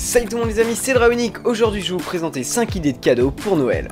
Salut tout le monde les amis, c'est Draonic. Aujourd'hui je vais vous présenter 5 idées de cadeaux pour Noël.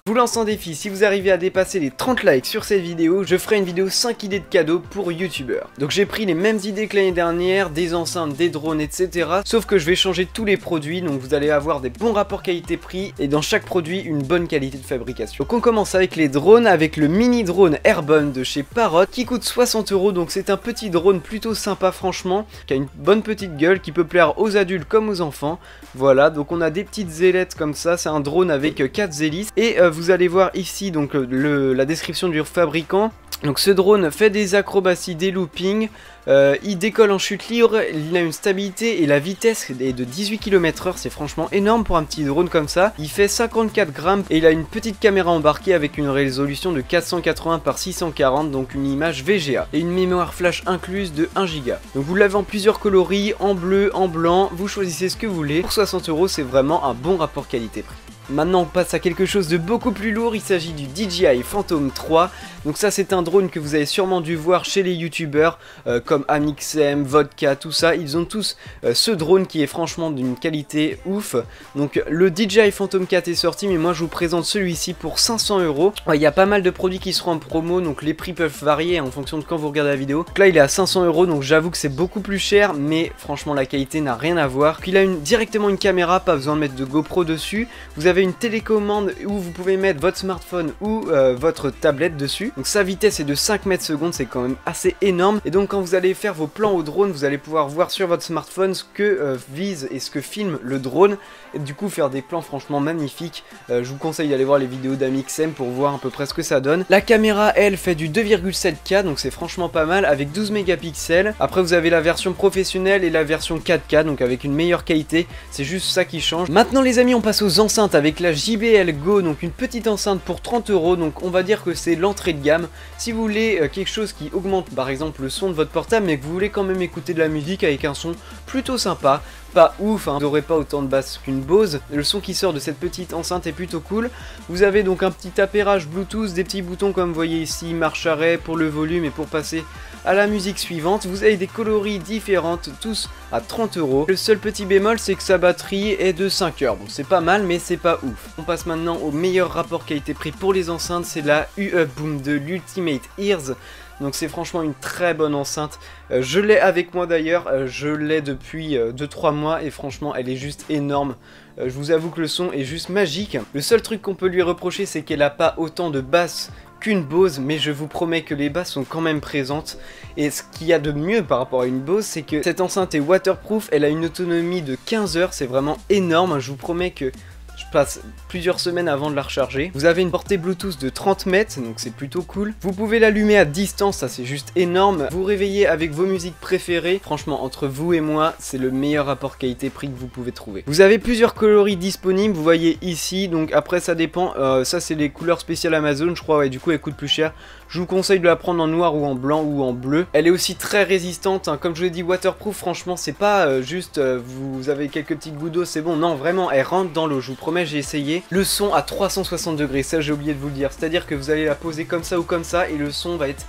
Je vous lance un défi, si vous arrivez à dépasser les 30 likes sur cette vidéo, je ferai une vidéo 5 idées de cadeaux pour youtubeurs. Donc j'ai pris les mêmes idées que l'année dernière, des enceintes, des drones, etc. Sauf que je vais changer tous les produits, donc vous allez avoir des bons rapports qualité-prix et dans chaque produit une bonne qualité de fabrication. Donc on commence avec les drones, avec le mini drone Airborne de chez Parrot qui coûte 60 €. Donc c'est un petit drone plutôt sympa franchement, qui a une bonne petite gueule, qui peut plaire aux adultes comme aux enfants. Voilà, donc on a des petites ailettes comme ça, c'est un drone avec 4 hélices et vous allez voir ici donc la description du fabricant. Donc ce drone fait des acrobaties, des loopings, il décolle en chute libre, il a une stabilité et la vitesse est de 18 km/h, c'est franchement énorme pour un petit drone comme ça. Il fait 54 grammes et il a une petite caméra embarquée avec une résolution de 480 par 640, donc une image VGA. Et une mémoire flash incluse de 1 Go. Donc vous l'avez en plusieurs coloris, en bleu, en blanc, vous choisissez ce que vous voulez. Pour 60 €, c'est vraiment un bon rapport qualité-prix. Maintenant on passe à quelque chose de beaucoup plus lourd, il s'agit du DJI Phantom 3. Donc ça c'est un drone que vous avez sûrement dû voir chez les youtubeurs comme Amixem, Vodka, tout ça. Ils ont tous ce drone qui est franchement d'une qualité ouf. Donc le DJI Phantom 4 est sorti, mais moi je vous présente celui-ci pour 500 €. Il y a pas mal de produits qui seront en promo, donc les prix peuvent varier en fonction de quand vous regardez la vidéo. Donc là il est à 500 €, donc j'avoue que c'est beaucoup plus cher, mais franchement la qualité n'a rien à voir. Puis il a directement une caméra, pas besoin de mettre de GoPro dessus. Vous avez une télécommande où vous pouvez mettre votre smartphone ou votre tablette dessus. Donc sa vitesse est de 5 mètres secondes, c'est quand même assez énorme. Et donc quand vous allez faire vos plans au drone, vous allez pouvoir voir sur votre smartphone ce que vise et ce que filme le drone. Et du coup faire des plans franchement magnifiques. Je vous conseille d'aller voir les vidéos d'Amixem pour voir à peu près ce que ça donne. La caméra elle fait du 2,7K, donc c'est franchement pas mal avec 12 mégapixels. Après vous avez la version professionnelle et la version 4K, donc avec une meilleure qualité. C'est juste ça qui change. Maintenant les amis on passe aux enceintes avec la JBL Go, donc une petite enceinte pour 30 €, donc on va dire que c'est l'entrée de gamme. Si vous voulez quelque chose qui augmente par exemple le son de votre portable, mais que vous voulez quand même écouter de la musique avec un son plutôt sympa, pas ouf, hein, vous n'aurez pas autant de basse qu'une Bose, le son qui sort de cette petite enceinte est plutôt cool. Vous avez donc un petit appairage Bluetooth, des petits boutons comme vous voyez ici, marche arrêt pour le volume et pour passer à la musique suivante. Vous avez des coloris différentes, tous à 30 €. Le seul petit bémol c'est que sa batterie est de 5 heures, bon c'est pas mal mais c'est pas ouf. On passe maintenant au meilleur rapport qualité-prix pour les enceintes, c'est la UE Boom 2 l'Ultimate Ears. Donc c'est franchement une très bonne enceinte, je l'ai avec moi d'ailleurs, je l'ai depuis 2-3 mois et franchement elle est juste énorme. Je vous avoue que le son est juste magique. Le seul truc qu'on peut lui reprocher c'est qu'elle n'a pas autant de basses qu'une Bose, mais je vous promets que les basses sont quand même présentes. Et ce qu'il y a de mieux par rapport à une Bose, c'est que cette enceinte est waterproof, elle a une autonomie de 15 heures, c'est vraiment énorme, je vous promets que je passe plusieurs semaines avant de la recharger. Vous avez une portée Bluetooth de 30 mètres, donc c'est plutôt cool. Vous pouvez l'allumer à distance, ça c'est juste énorme. Vous réveillez avec vos musiques préférées. Franchement, entre vous et moi, c'est le meilleur rapport qualité-prix que vous pouvez trouver. Vous avez plusieurs coloris disponibles, vous voyez ici. Donc après, ça dépend. Ça, c'est les couleurs spéciales Amazon, je crois. Ouais, du coup, elle coûte plus cher. Je vous conseille de la prendre en noir ou en blanc ou en bleu. Elle est aussi très résistante, hein. Comme je l'ai dit, waterproof, franchement, c'est pas juste vous avez quelques petites gouttes d'eau, c'est bon. Non, vraiment, elle rentre dans l'eau. Je vous promets, j'ai essayé. Le son à 360 degrés, ça j'ai oublié de vous le dire. C'est-à-dire que vous allez la poser comme ça ou comme ça et le son va être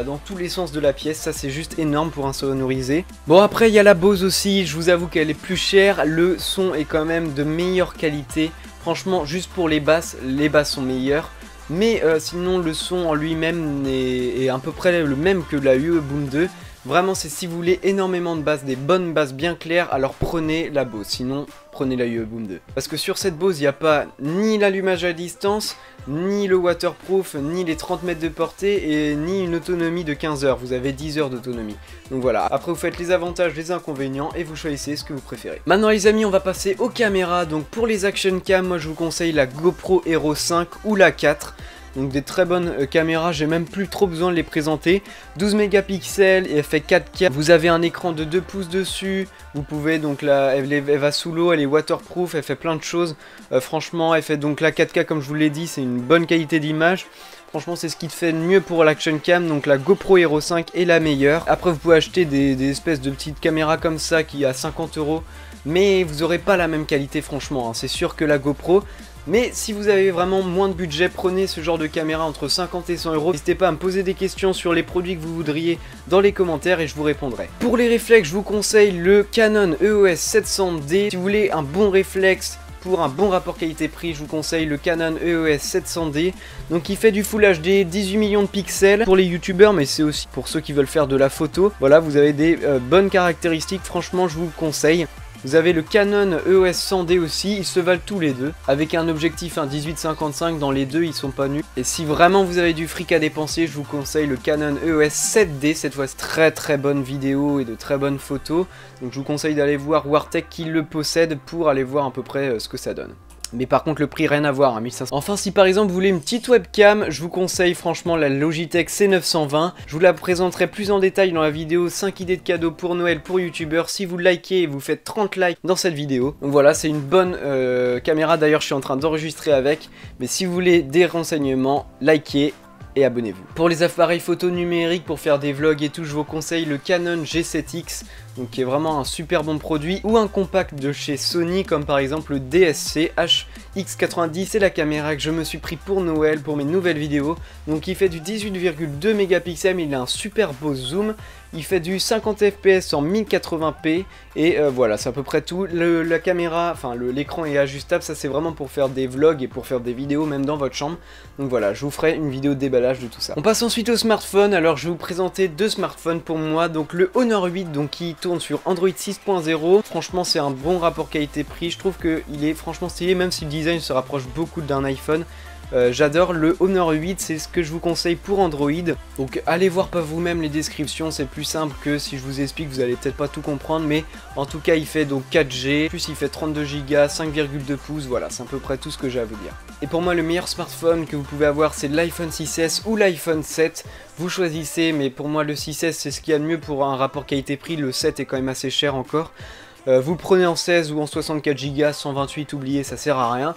dans tous les sens de la pièce. Ça c'est juste énorme pour un sonorisé. Bon après il y a la Bose aussi, je vous avoue qu'elle est plus chère. Le son est quand même de meilleure qualité. Franchement, juste pour les basses sont meilleures. Mais sinon le son en lui-même est à peu près le même que la UE Boom 2. Vraiment c'est si vous voulez énormément de basses, des bonnes basses bien claires, alors prenez la Bose, sinon prenez la UE Boom 2. Parce que sur cette Bose il n'y a pas ni l'allumage à distance, ni le waterproof, ni les 30 mètres de portée et ni une autonomie de 15 heures, vous avez 10 heures d'autonomie. Donc voilà, après vous faites les avantages, les inconvénients et vous choisissez ce que vous préférez. Maintenant les amis on va passer aux caméras, donc pour les action cam, moi je vous conseille la GoPro Hero 5 ou la 4. Donc des très bonnes caméras, j'ai même plus trop besoin de les présenter. 12 mégapixels et elle fait 4K. Vous avez un écran de 2 pouces dessus. Vous pouvez donc elle va sous l'eau, elle est waterproof, elle fait plein de choses. Franchement, elle fait donc la 4K comme je vous l'ai dit, c'est une bonne qualité d'image. Franchement c'est ce qui te fait mieux pour l'action cam, donc la GoPro Hero 5 est la meilleure. Après vous pouvez acheter des espèces de petites caméras comme ça qui à 50 €. Mais vous n'aurez pas la même qualité franchement, hein. C'est sûr que la GoPro, Mais si vous avez vraiment moins de budget, prenez ce genre de caméra entre 50 et 100 euros. N'hésitez pas à me poser des questions sur les produits que vous voudriez dans les commentaires et je vous répondrai. Pour les réflexes, je vous conseille le Canon EOS 700D. Si vous voulez un bon réflexe pour un bon rapport qualité-prix, je vous conseille le Canon EOS 700D. Donc il fait du Full HD, 18 millions de pixels pour les youtubeurs, mais c'est aussi pour ceux qui veulent faire de la photo. Voilà, vous avez des bonnes caractéristiques, franchement je vous le conseille. Vous avez le Canon EOS 100D aussi, ils se valent tous les deux. Avec un objectif 18-55, dans les deux ils sont pas nuls. Et si vraiment vous avez du fric à dépenser, je vous conseille le Canon EOS 7D. Cette fois c'est très bonne vidéo et de très bonnes photos. Donc je vous conseille d'aller voir Wartech qui le possède pour aller voir à peu près ce que ça donne. Mais par contre le prix rien à voir, hein, 1500. Enfin si par exemple vous voulez une petite webcam, je vous conseille franchement la Logitech C920. Je vous la présenterai plus en détail dans la vidéo 5 idées de cadeaux pour Noël pour youtubeurs. Si vous likez et vous faites 30 likes dans cette vidéo. Donc voilà, c'est une bonne caméra, d'ailleurs je suis en train d'enregistrer avec. Mais si vous voulez des renseignements, likez et abonnez-vous. Pour les appareils photo numériques, pour faire des vlogs et tout, je vous conseille le Canon G7X, donc qui est vraiment un super bon produit, ou un compact de chez Sony, comme par exemple le DSC HX90, c'est la caméra que je me suis pris pour Noël, pour mes nouvelles vidéos, donc il fait du 18,2 mégapixels, mais il a un super beau zoom, il fait du 50 fps en 1080p, et voilà, c'est à peu près tout. La caméra, enfin l'écran est ajustable, ça c'est vraiment pour faire des vlogs et pour faire des vidéos même dans votre chambre, donc voilà, je vous ferai une vidéo de déballage de tout ça. On passe ensuite au smartphone. Alors je vais vous présenter deux smartphones pour moi, donc le Honor 8, donc qui tourne sur Android 6.0, franchement c'est un bon rapport qualité-prix, je trouve qu'il est franchement stylé, même si le design se rapproche beaucoup d'un iPhone. J'adore le Honor 8, c'est ce que je vous conseille pour Android. Donc allez voir par vous-même les descriptions, c'est plus simple que si je vous explique, vous allez peut-être pas tout comprendre, mais en tout cas il fait donc 4G, plus il fait 32 Go, 5,2 pouces, voilà, c'est à peu près tout ce que j'ai à vous dire. Et pour moi le meilleur smartphone que vous pouvez avoir c'est l'iPhone 6S ou l'iPhone 7, vous choisissez, mais pour moi le 6S c'est ce qu'il y a de mieux pour un rapport qualité-prix, le 7 est quand même assez cher encore. Vous le prenez en 16 ou en 64 Go, 128 oubliez, ça sert à rien.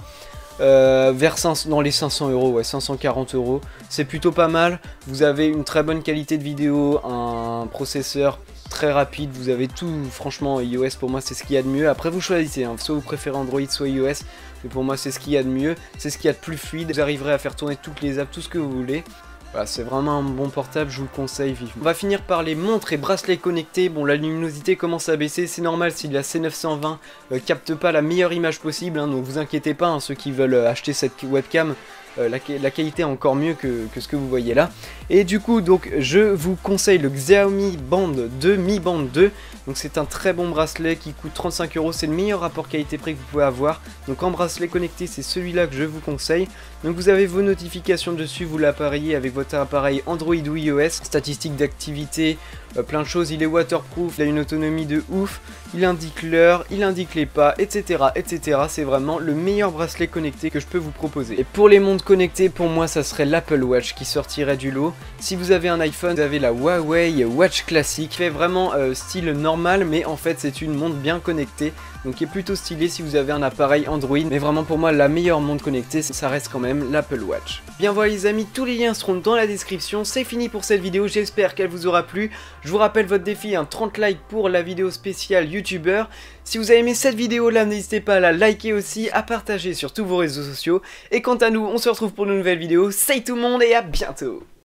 Dans les 500 euros, ouais, 540 euros, c'est plutôt pas mal. Vous avez une très bonne qualité de vidéo, un processeur très rapide, vous avez tout, franchement iOS pour moi c'est ce qu'il y a de mieux. Après vous choisissez, hein, soit vous préférez Android soit iOS, mais pour moi c'est ce qu'il y a de mieux, c'est ce qu'il y a de plus fluide, vous arriverez à faire tourner toutes les apps, tout ce que vous voulez. Voilà, c'est vraiment un bon portable, je vous le conseille vivement. On va finir par les montres et bracelets connectés. Bon, la luminosité commence à baisser, c'est normal si la C920 capte pas la meilleure image possible, hein, donc vous inquiétez pas, hein, ceux qui veulent acheter cette webcam, la qualité est encore mieux que ce que vous voyez là. Et du coup, donc, je vous conseille le Xiaomi Band 2, Mi Band 2. Donc c'est un très bon bracelet qui coûte 35 euros, c'est le meilleur rapport qualité-prix que vous pouvez avoir. Donc en bracelet connecté, c'est celui-là que je vous conseille. Donc vous avez vos notifications dessus, vous l'appareillez avec votre appareil Android ou iOS, statistiques d'activité, plein de choses, il est waterproof, il a une autonomie de ouf, il indique l'heure, il indique les pas, etc. etc. C'est vraiment le meilleur bracelet connecté que je peux vous proposer. Et pour les montres connectées, pour moi ça serait l'Apple Watch qui sortirait du lot. Si vous avez un iPhone, vous avez la Huawei Watch Classic, qui fait vraiment style normal, mais en fait c'est une montre bien connectée, donc qui est plutôt stylée si vous avez un appareil Android. Mais vraiment pour moi la meilleure montre connectée, ça reste quand même l'Apple Watch. Bien voilà les amis, tous les liens seront dans la description. C'est fini pour cette vidéo, j'espère qu'elle vous aura plu. Je vous rappelle votre défi, 30 likes pour la vidéo spéciale youtubeur. Si vous avez aimé cette vidéo là, n'hésitez pas à la liker aussi, à partager sur tous vos réseaux sociaux. Et quant à nous, on se retrouve pour de nouvelles vidéos. Salut tout le monde et à bientôt.